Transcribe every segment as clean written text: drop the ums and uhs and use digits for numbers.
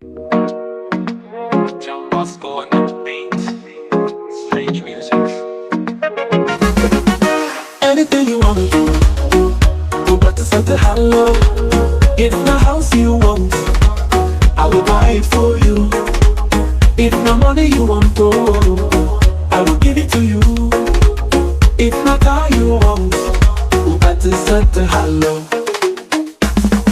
John Bosco on the beat. Strange music. Anything you wanna do, go back to something hello. If the house you want, I will buy it for you. If the money you want, I will give it to you. If not car you want, go back to something hello.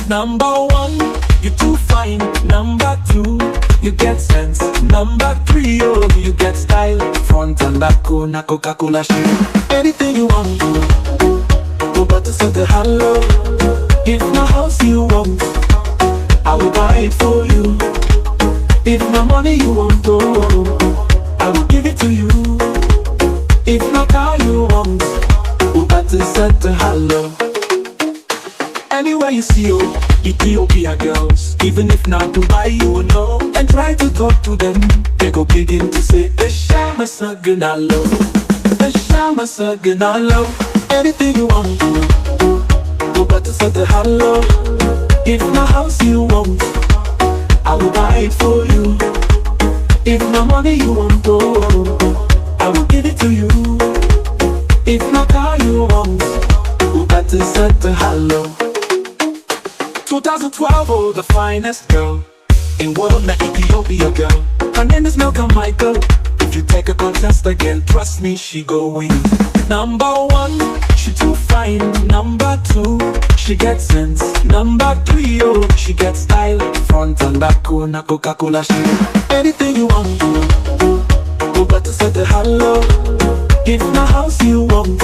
Number one, you're too fine. Number two, you get sense. Number three, oh, you get style. Front and back, na Coca-Cola shoe. Anything you want to go back to something hello. If my house you want, I will buy it for you. If my money you want, I will give it to you. If my car you want, go back to something hello. Anywhere you see Ethiopia girls, even if not Dubai, you will know. And try to talk to them, they go begin to say Shama Saganalo, Shama Saganalo. Anything you want to go back to something hello. If my house you want, I will buy it for you. If my money you want, I will give it to you. If my car you want, go back to something hello. 2012, oh, the finest girl in world, na Ethiopia girl. Her name is Milka Michael. If you take a contest again, trust me, she go win. Number one, she too fine. Number two, she gets sense. Number three, oh, she gets style. Front and back, na Coca-Cola shoe. Anything you want to go back to something hello. If my house you want,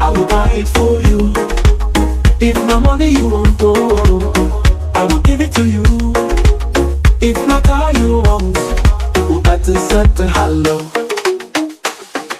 I will buy it for you. If my money you want, I will give it to you. If my car you want, go back to something hello.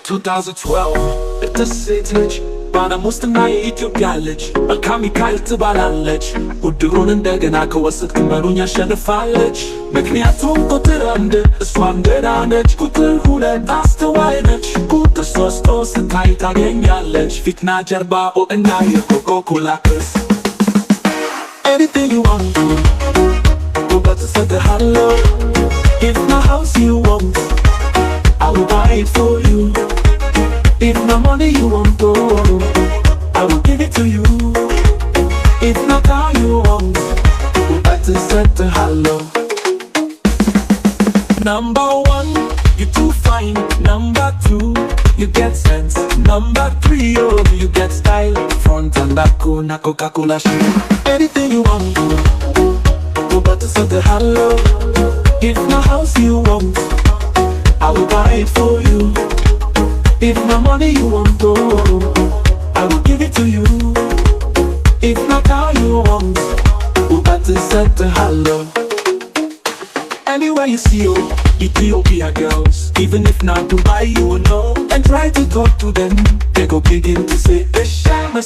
2012, የተሴትነች ባለም ውስጥ እና የኢትዮጵያ ልጅ መልካም ሚካኤል ትባላለች። ውድሩን እንደገና ከወሰድክ መሩኝ አሸንፋለች። ምክንያቱም ቁጥር አንድ እሷ እንግዳ ነች። ቁጥር ሁለት አስተዋይ ነች። ቁጥር ሶስት ስታይ ታገኛለች። ፊትና ጀርባ እና የኮካኮላ ቅርስ። Anything you want to go back to something hello. If my house you want, I will buy it for you. If my money you want, I will give it to you. If my car you want, go back to something hello. Number one, you're too fine. Number two, you get sense. Number three, oh, you get style. Front and back, na Coca-Cola shoe. Anything you want to go back to something hello. If my house you want, I will buy it for you. If my money you want, I will give it to you. If my car you want, go back to something hello. Anywhere you see Ethiopia girls, even if not Dubai, you will know. And try to talk to them, they go begin to say Shama